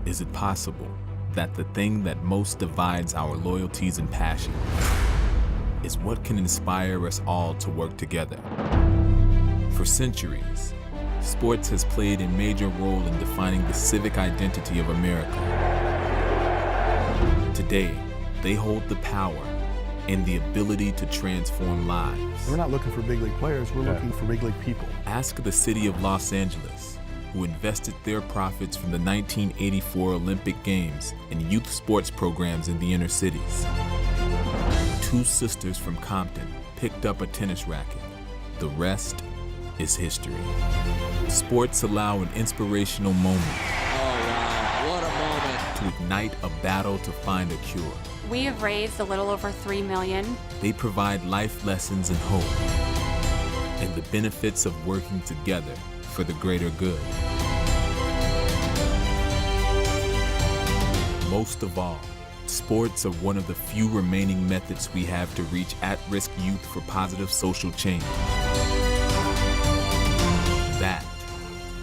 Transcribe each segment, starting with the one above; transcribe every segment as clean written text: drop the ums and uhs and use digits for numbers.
Is it possible that the thing that most divides our loyalties and passion is what can inspire us all to work together? For centuries, sports has played a major role in defining the civic identity of America. Today, they hold the power and the ability to transform lives. We're not looking for big league players, we're looking for big league people. Ask the city of Los Angeles, who invested their profits from the 1984 Olympic Games in youth sports programs in the inner cities. Two sisters from Compton picked up a tennis racket. The rest is history. Sports allow an inspirational moment. Oh wow, what a moment. To ignite a battle to find a cure. We have raised a little over $3 million. They provide life lessons and hope, and the benefits of working together for the greater good. Most of all, sports are one of the few remaining methods we have to reach at-risk youth for positive social change. That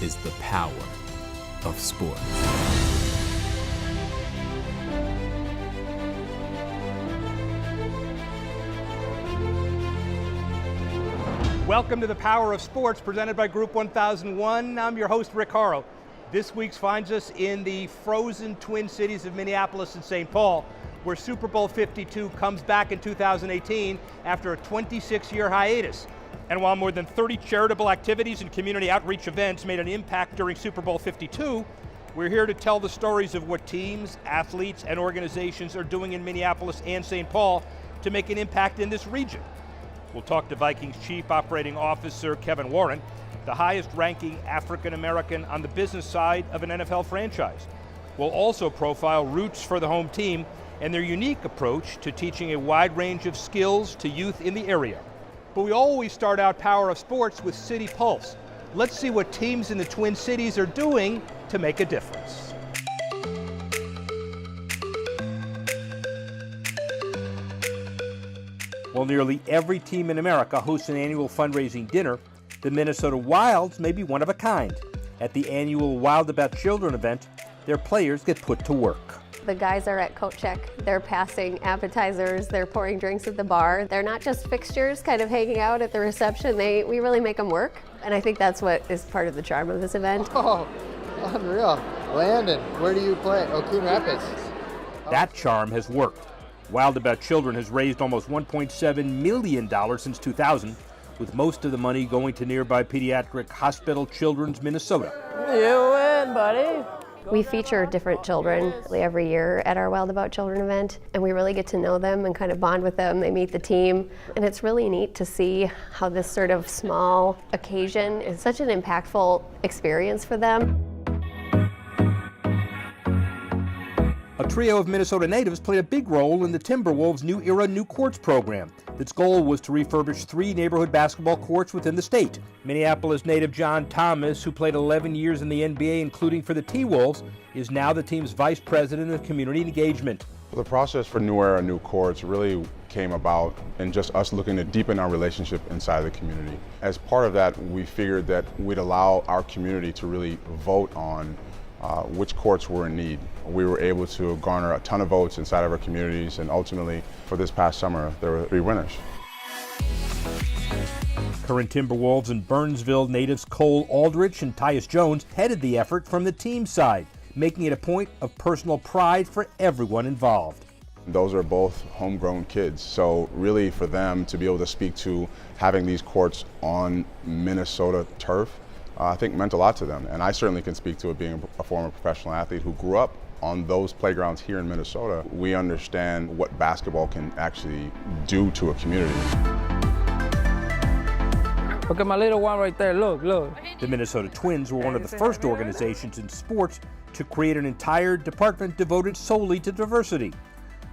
is the power of sports. Welcome to the Power of Sports, presented by Group 1001. I'm your host, Rick Horrow. This week's finds us in the frozen Twin Cities of Minneapolis and St. Paul, where Super Bowl 52 comes back in 2018 after a 26-year hiatus. And while more than 30 charitable activities and community outreach events made an impact during Super Bowl 52, we're here to tell the stories of what teams, athletes, and organizations are doing in Minneapolis and St. Paul to make an impact in this region. We'll talk to Vikings Chief Operating Officer Kevin Warren, the highest-ranking African-American on the business side of an NFL franchise. We'll also profile Roots for the home team and their unique approach to teaching a wide range of skills to youth in the area. But we always start out Power of Sports with City Pulse. Let's see what teams in the Twin Cities are doing to make a difference. While nearly every team in America hosts an annual fundraising dinner, the Minnesota Wilds may be one of a kind. At the annual Wild About Children event, their players get put to work. The guys are at coat check. They're passing appetizers, they're pouring drinks at the bar. They're not just fixtures kind of hanging out at the reception. We really make them work. And I think that's what is part of the charm of this event. Oh, unreal. Landon, where do you play? Oh, Coon Rapids. That charm has worked. Wild About Children has raised almost $1.7 million since 2000, with most of the money going to nearby Pediatric Hospital Children's Minnesota. You win, buddy. We feature different children every year at our Wild About Children event, and we really get to know them and kind of bond with them. They meet the team, and it's really neat to see how this sort of small occasion is such an impactful experience for them. A trio of Minnesota natives played a big role in the Timberwolves' New Era New Courts program. Its goal was to refurbish 3 neighborhood basketball courts within the state. Minneapolis native John Thomas, who played 11 years in the NBA, including for the T-Wolves, is now the team's vice president of community engagement. The process for New Era New Courts really came about in just us looking to deepen our relationship inside the community. As part of that, we figured that we'd allow our community to really vote on which courts were in need. We were able to garner a ton of votes inside of our communities, and ultimately, for this past summer, there were 3 winners. Current Timberwolves and Burnsville natives Cole Aldrich and Tyus Jones headed the effort from the team side, making it a point of personal pride for everyone involved. Those are both homegrown kids, so really for them to be able to speak to having these courts on Minnesota turf, I think meant a lot to them. And I certainly can speak to it being a former professional athlete who grew up on those playgrounds here in Minnesota. We understand what basketball can actually do to a community. Look at my little one right there, look. The Minnesota Twins were one of the first organizations in sports to create an entire department devoted solely to diversity.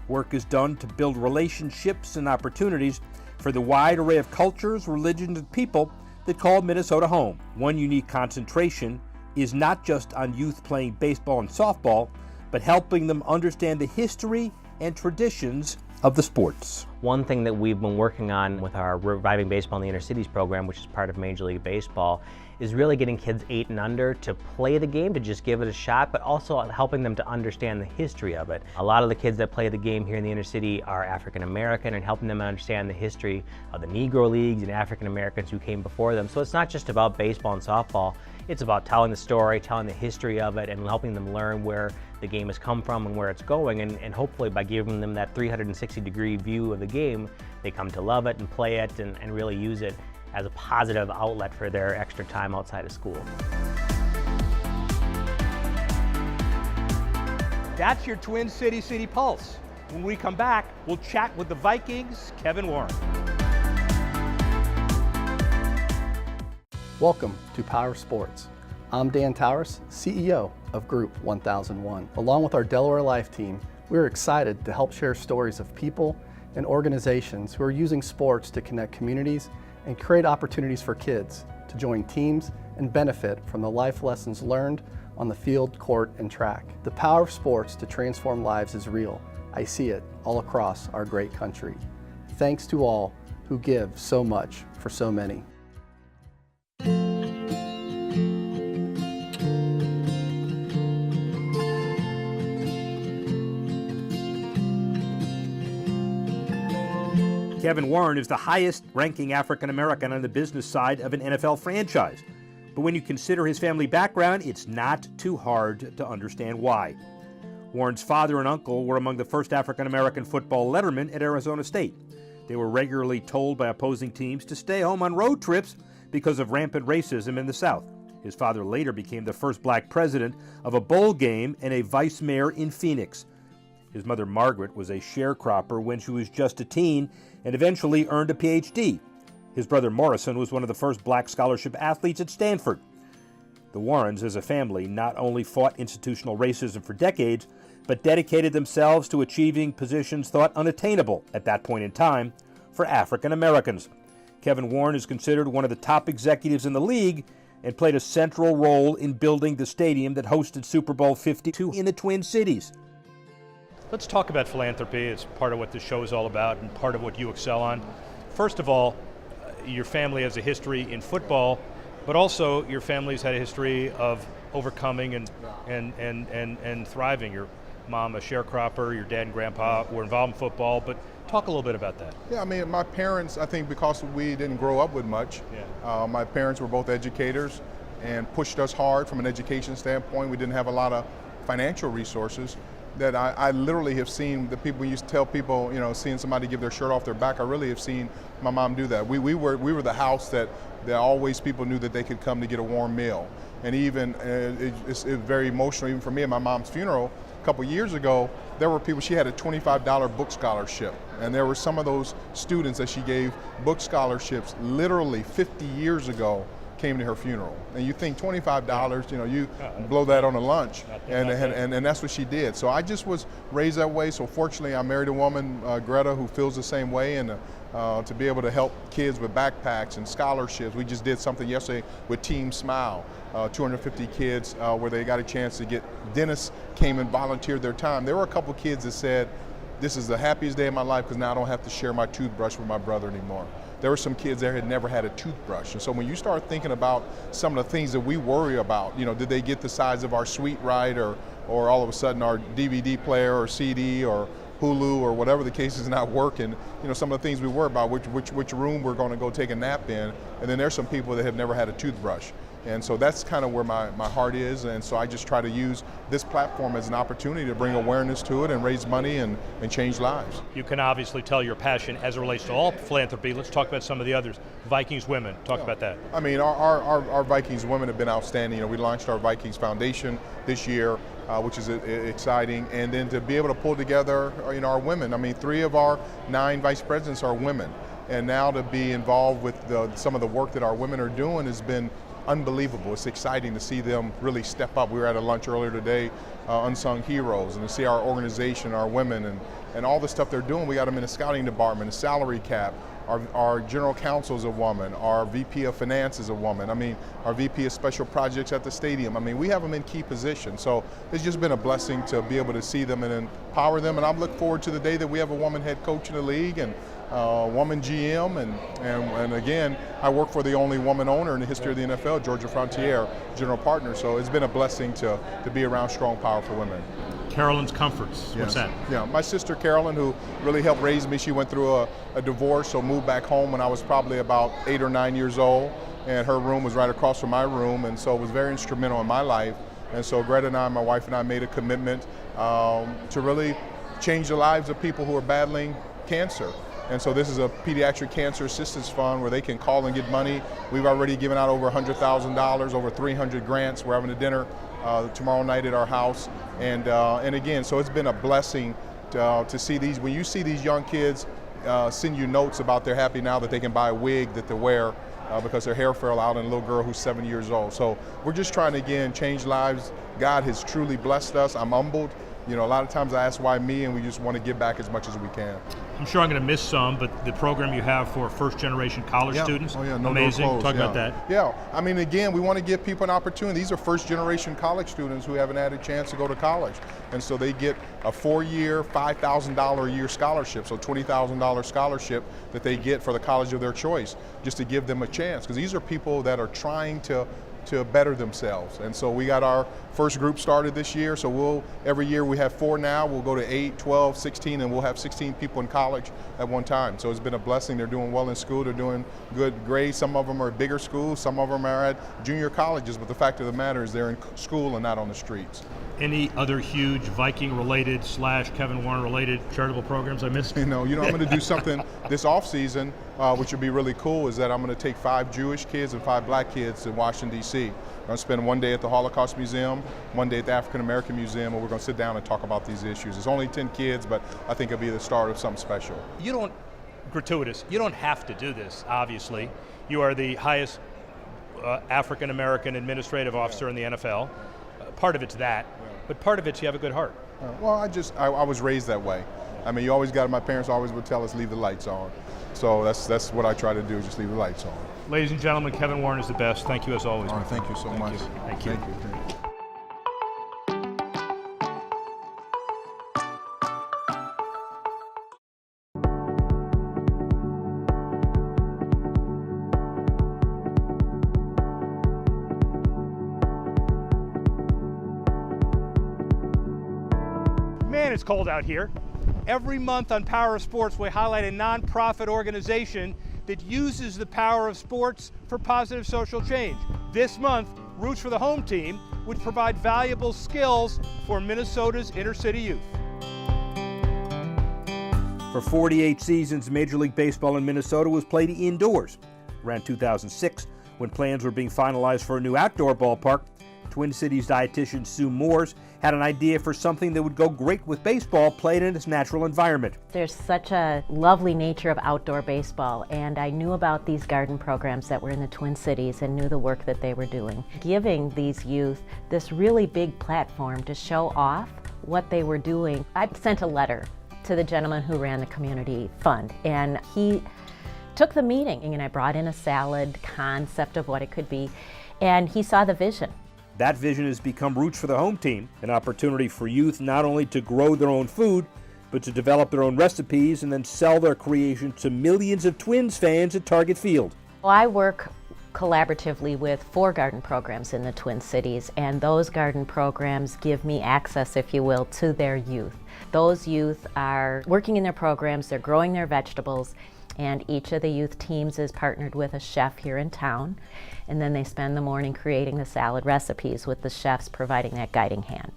Work is done to build relationships and opportunities for the wide array of cultures, religions, and people that call Minnesota home. One unique concentration is not just on youth playing baseball and softball, but helping them understand the history and traditions of the sports. One thing that we've been working on with our Reviving Baseball in the Inner Cities program, which is part of Major League Baseball, is really getting kids 8 and under to play the game, to just give it a shot, but also helping them to understand the history of it. A lot of the kids that play the game here in the inner city are African American, and helping them understand the history of the Negro Leagues and African Americans who came before them. So it's not just about baseball and softball, it's about telling the story, telling the history of it, and helping them learn where the game has come from and where it's going, and hopefully by giving them that 360-degree view of the game, they come to love it and play it and really use it as a positive outlet for their extra time outside of school. That's your Twin City Pulse. When we come back, we'll chat with the Vikings' Kevin Warren. Welcome to Power of Sports. I'm Dan Towers, CEO of Group 1001. Along with our Delaware Life team, we're excited to help share stories of people and organizations who are using sports to connect communities and create opportunities for kids to join teams and benefit from the life lessons learned on the field, court, and track. The power of sports to transform lives is real. I see it all across our great country. Thanks to all who give so much for so many. Kevin Warren is the highest-ranking African-American on the business side of an NFL franchise. But when you consider his family background, it's not too hard to understand why. Warren's father and uncle were among the first African-American football lettermen at Arizona State. They were regularly told by opposing teams to stay home on road trips because of rampant racism in the South. His father later became the first black president of a bowl game and a vice mayor in Phoenix. His mother, Margaret, was a sharecropper when she was just a teen and eventually earned a PhD. His brother Morrison was one of the first black scholarship athletes at Stanford. The Warrens, as a family, not only fought institutional racism for decades, but dedicated themselves to achieving positions thought unattainable at that point in time for African Americans. Kevin Warren is considered one of the top executives in the league and played a central role in building the stadium that hosted Super Bowl 52 in the Twin Cities. Let's talk about philanthropy. It's part of what this show is all about and part of what you excel on. First of all, your family has a history in football, but also your family's had a history of overcoming and thriving. Your mom a sharecropper, your dad and grandpa were involved in football, but talk a little bit about that. Yeah, I mean, my parents, I think because we didn't grow up with much, my parents were both educators and pushed us hard from an education standpoint. We didn't have a lot of financial resources. That I literally have seen the people, used to tell people, you know, seeing somebody give their shirt off their back, I really have seen my mom do that. We were the house that always people knew that they could come to get a warm meal. And even, it's very emotional, even for me at my mom's funeral, a couple years ago, there were people, she had a $25 book scholarship. And there were some of those students that she gave book scholarships literally 50 years ago came to her funeral. And you think $25, you know, you blow that on a lunch, and that's what she did. So I just was raised that way. So fortunately I married a woman, Greta, who feels the same way, and to be able to help kids with backpacks and scholarships. We just did something yesterday with Team Smile, 250 kids where they got a chance to get, dentists came and volunteered their time. There were a couple kids that said, this is the happiest day of my life because now I don't have to share my toothbrush with my brother anymore. There were some kids there who had never had a toothbrush. And so when you start thinking about some of the things that we worry about, you know, did they get the size of our suite right, or all of a sudden our DVD player or CD or Hulu or whatever the case is not working, you know, some of the things we worry about, which room we're going to go take a nap in, and then there's some people that have never had a toothbrush. And so that's kind of where my heart is, and so I just try to use this platform as an opportunity to bring awareness to it and raise money and change lives. You can obviously tell your passion as it relates to all philanthropy. Let's talk about some of the others. Vikings Women, talk about that. I mean, our Vikings Women have been outstanding. You know, we launched our Vikings Foundation this year, which is exciting, and then to be able to pull together, you know, our women. I mean, 3 of our 9 vice presidents are women, and now to be involved with some of the work that our women are doing has been unbelievable. It's exciting to see them really step up. We were at a lunch earlier today, Unsung Heroes, and to see our organization, our women, and all the stuff they're doing. We got them in a scouting department, a salary cap. Our general counsel is a woman. Our VP of finance is a woman. I mean, our VP of special projects at the stadium. I mean, we have them in key positions. So it's just been a blessing to be able to see them and empower them. And I'm looking forward to the day that we have a woman head coach in the league, and woman GM, and again, I work for the only woman owner in the history of the NFL, Georgia Frontier, general partner. So it's been a blessing to be around strong, powerful women. Carolyn's Comforts. Yes. What's that? Yeah, my sister Carolyn, who really helped raise me, she went through a divorce, so moved back home when I was probably about 8 or 9 years old, and her room was right across from my room, and so it was very instrumental in my life. And so Greta and I, my wife and I, made a commitment to really change the lives of people who are battling cancer. And so this is a pediatric cancer assistance fund where they can call and get money. We've already given out over $100,000, over 300 grants. We're having a dinner tomorrow night at our house. And again, so it's been a blessing to see these. When you see these young kids send you notes about they're happy now that they can buy a wig that they wear because their hair fell out, and a little girl who's 7 years old. So we're just trying to, again, change lives. God has truly blessed us. I'm humbled. You know, a lot of times I ask why me, and we just want to give back as much as we can. I'm sure I'm going to miss some, but the program you have for first-generation college students, no amazing. Clothes, Talk about that. Yeah, I mean, again, we want to give people an opportunity. These are first-generation college students who haven't had a chance to go to college. And so they get a 4-year, $5,000 a year scholarship, so $20,000 scholarship that they get for the college of their choice, just to give them a chance. Because these are people that are trying to better themselves. And so we got our first group started this year, so every year we have 4 now, we'll go to 8, 12, 16, and we'll have 16 people in college at one time. So it's been a blessing. They're doing well in school, they're doing good grades. Some of them are at bigger schools, some of them are at junior colleges, but the fact of the matter is they're in school and not on the streets. Any other huge Viking-related / Kevin Warren-related charitable programs I missed? I'm going to do something this off season, which would be really cool, is that I'm going to take 5 Jewish kids and 5 black kids to Washington, D.C. I'm going to spend one day at the Holocaust Museum, one day at the African American Museum, and we're going to sit down and talk about these issues. It's only 10 kids, but I think it'll be the start of something special. You don't have to do this, obviously. You are the highest African American administrative officer in the NFL. Part of it's that, but part of it's you have a good heart. Well, I was raised that way. I mean, my parents always would tell us leave the lights on. So that's what I try to do, just leave the lights on. Ladies and gentlemen, Kevin Warren is the best. Thank you as always. All right, thank you so much. Thank you. Thank you. Man, it's cold out here. Every month on Power of Sports, we highlight a nonprofit organization that uses the power of sports for positive social change. This month, Roots for the Home Team would provide valuable skills for Minnesota's inner city youth. For 48 seasons, Major League Baseball in Minnesota was played indoors. Around 2006, when plans were being finalized for a new outdoor ballpark, Twin Cities dietitian Sue Moores had an idea for something that would go great with baseball played in its natural environment. There's such a lovely nature of outdoor baseball, and I knew about these garden programs that were in the Twin Cities and knew the work that they were doing. Giving these youth this really big platform to show off what they were doing. I sent a letter to the gentleman who ran the community fund, and he took the meeting, and I brought in a salad concept of what it could be, and he saw the vision. That vision has become Roots for the Home Team, an opportunity for youth not only to grow their own food, but to develop their own recipes and then sell their creation to millions of Twins fans at Target Field. Well, I work collaboratively with 4 garden programs in the Twin Cities, and those garden programs give me access, if you will, to their youth. Those youth are working in their programs, they're growing their vegetables, and each of the youth teams is partnered with a chef here in town, and then they spend the morning creating the salad recipes with the chefs providing that guiding hand.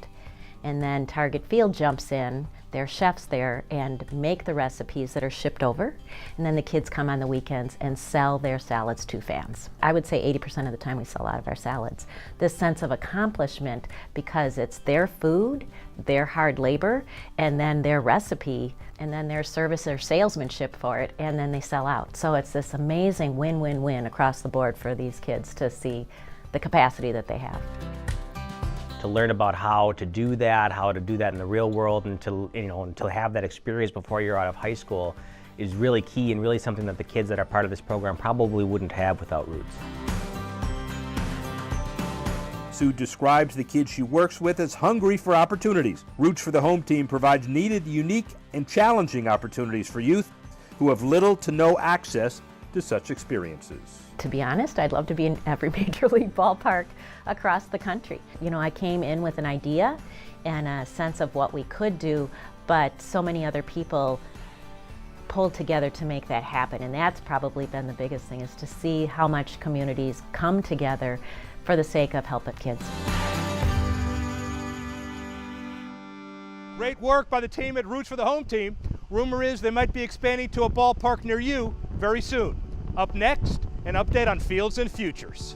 And then Target Field jumps in, their chefs there, and make the recipes that are shipped over, and then the kids come on the weekends and sell their salads to fans. I would say 80% of the time we sell out of our salads. This sense of accomplishment, because it's their food, their hard labor, and then their recipe, and then their service or salesmanship for it, and then they sell out. So it's this amazing win-win-win across the board for these kids to see the capacity that they have. To learn about how to do that in the real world, and to have that experience before you're out of high school is really key, and really something that the kids that are part of this program probably wouldn't have without Roots. Sue describes the kids she works with as hungry for opportunities. Roots for the Home Team provides needed, unique, and challenging opportunities for youth who have little to no access to such experiences. To be honest, I'd love to be in every major league ballpark across the country. You know, I came in with an idea and a sense of what we could do, but so many other people pulled together to make that happen, and that's probably been the biggest thing, is to see how much communities come together for the sake of helping kids. Great work by the team at Roots for the Home Team. Rumor is they might be expanding to a ballpark near you very soon. Up next, an update on Fields and Futures.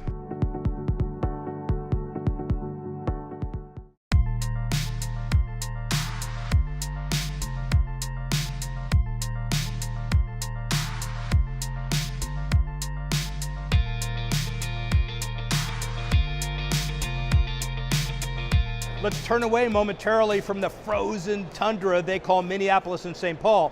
Let's turn away momentarily from the frozen tundra they call Minneapolis and St. Paul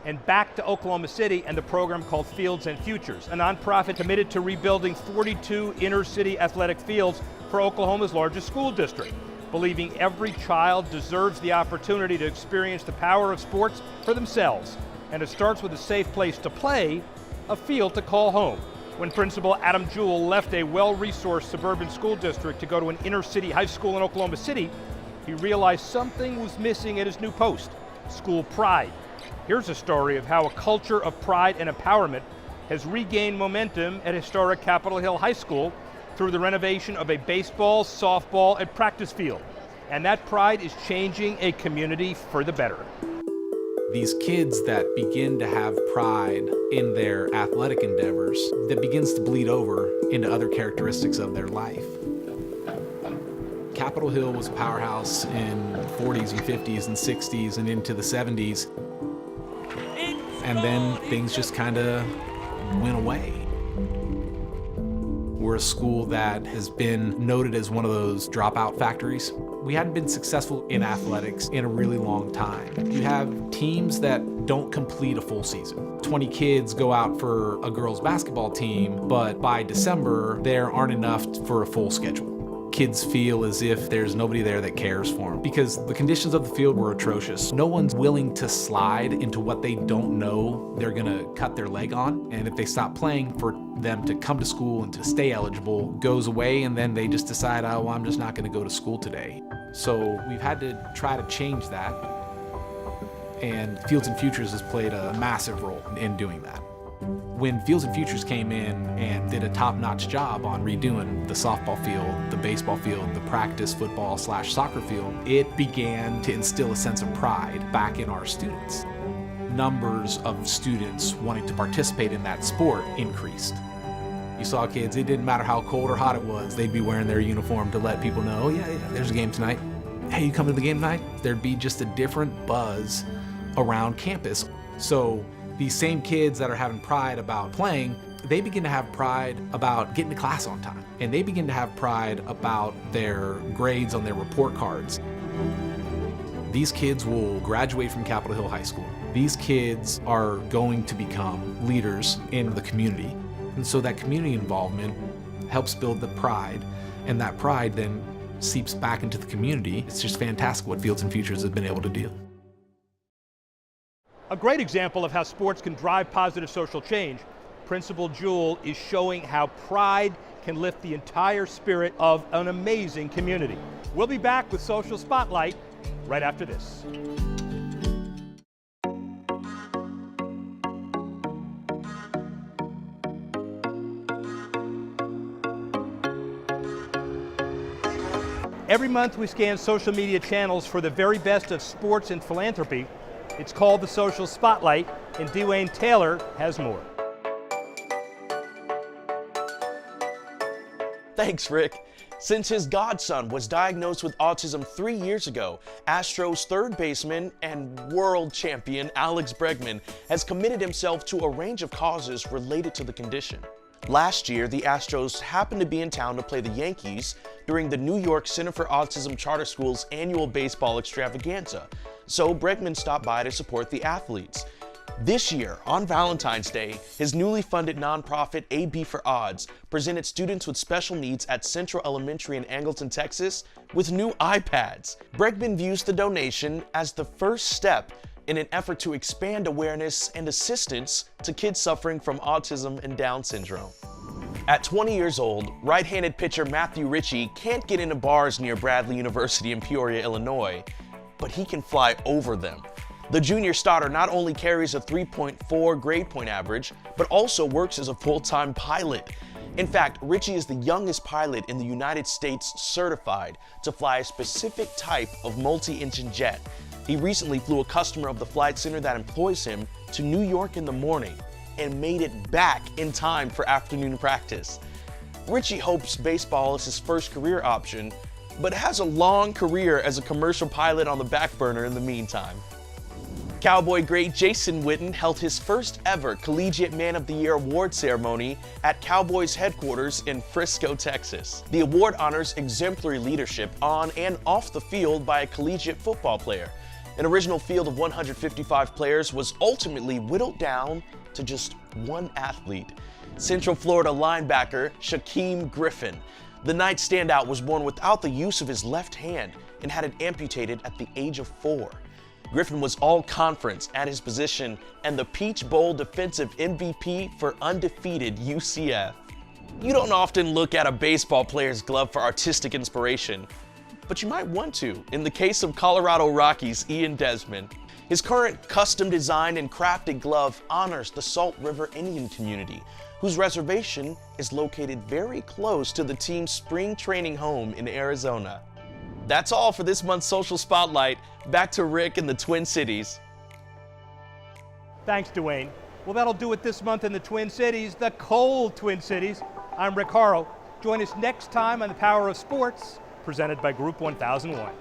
and back to Oklahoma City and the program called Fields and Futures, a nonprofit committed to rebuilding 42 inner city athletic fields for Oklahoma's largest school district, believing every child deserves the opportunity to experience the power of sports for themselves. And it starts with a safe place to play, a field to call home. When Principal Adam Jewell left a well-resourced suburban school district to go to an inner-city high school in Oklahoma City, he realized something was missing at his new post: school pride. Here's a story of how a culture of pride and empowerment has regained momentum at historic Capitol Hill High School through the renovation of a baseball, softball, and practice field. And that pride is changing a community for the better. These kids that begin to have pride in their athletic endeavors, that begins to bleed over into other characteristics of their life. Capitol Hill was a powerhouse in the 40s and 50s and 60s and into the 70s. And then things just kind of went away. We're a school that has been noted as one of those dropout factories. We hadn't been successful in athletics in a really long time. You have teams that don't complete a full season. 20 kids go out for a girls' basketball team, but by December, there aren't enough for a full schedule. Kids feel as if there's nobody there that cares for them because the conditions of the field were atrocious. No one's willing to slide into what they don't know they're gonna cut their leg on. And if they stop playing, for them to come to school and to stay eligible goes away, and then they just decide, oh, well, I'm just not gonna go to school today. So we've had to try to change that. And Fields and Futures has played a massive role in doing that. When Fields and Futures came in and did a top-notch job on redoing the softball field, the baseball field, the practice football/soccer field, it began to instill a sense of pride back in our students. Numbers of students wanting to participate in that sport increased. You saw kids, it didn't matter how cold or hot it was, they'd be wearing their uniform to let people know, yeah, there's a game tonight. Hey, you coming to the game tonight? There'd be just a different buzz around campus. So these same kids that are having pride about playing, they begin to have pride about getting to class on time. And they begin to have pride about their grades on their report cards. These kids will graduate from Capitol Hill High School. These kids are going to become leaders in the community. And so that community involvement helps build the pride, and that pride then seeps back into the community. It's just fantastic what Fields and Futures has been able to do. A great example of how sports can drive positive social change, Principal Jewell is showing how pride can lift the entire spirit of an amazing community. We'll be back with Social Spotlight right after this. Every month we scan social media channels for the very best of sports and philanthropy. It's called the Social Spotlight, and Dwayne Taylor has more. Thanks, Rick. Since his godson was diagnosed with autism 3 years ago, Astros third baseman and world champion Alex Bregman has committed himself to a range of causes related to the condition. Last year, the Astros happened to be in town to play the Yankees during the New York Center for Autism Charter School's annual baseball extravaganza, so Bregman stopped by to support the athletes. This year, on Valentine's Day, his newly funded nonprofit AB for Odds presented students with special needs at Central Elementary in Angleton, Texas, with new iPads. Bregman views the donation as the first step in an effort to expand awareness and assistance to kids suffering from autism and Down syndrome. At 20 years old, right-handed pitcher Matthew Ritchie can't get into bars near Bradley University in Peoria, Illinois, but he can fly over them. The junior starter not only carries a 3.4 grade point average, but also works as a full-time pilot. In fact, Ritchie is the youngest pilot in the United States certified to fly a specific type of multi-engine jet. He recently flew a customer of the flight center that employs him to New York in the morning and made it back in time for afternoon practice. Ritchie hopes baseball is his first career option, but has a long career as a commercial pilot on the back burner in the meantime. Cowboy great Jason Witten held his first ever Collegiate Man of the Year award ceremony at Cowboys headquarters in Frisco, Texas. The award honors exemplary leadership on and off the field by a collegiate football player. An original field of 155 players was ultimately whittled down to just one athlete, Central Florida linebacker Shaquem Griffin. The night standout was born without the use of his left hand and had it amputated at the age of 4. Griffin was all-conference at his position and the Peach Bowl defensive MVP for undefeated UCF. You don't often look at a baseball player's glove for artistic inspiration, but you might want to in the case of Colorado Rockies' Ian Desmond. His current custom-designed and crafted glove honors the Salt River Indian community, whose reservation is located very close to the team's spring training home in Arizona. That's all for this month's Social Spotlight. Back to Rick in the Twin Cities. Thanks, Dwayne. Well, that'll do it this month in the Twin Cities, the cold Twin Cities. I'm Rick Horrow. Join us next time on The Power of Sports, presented by Group 1001.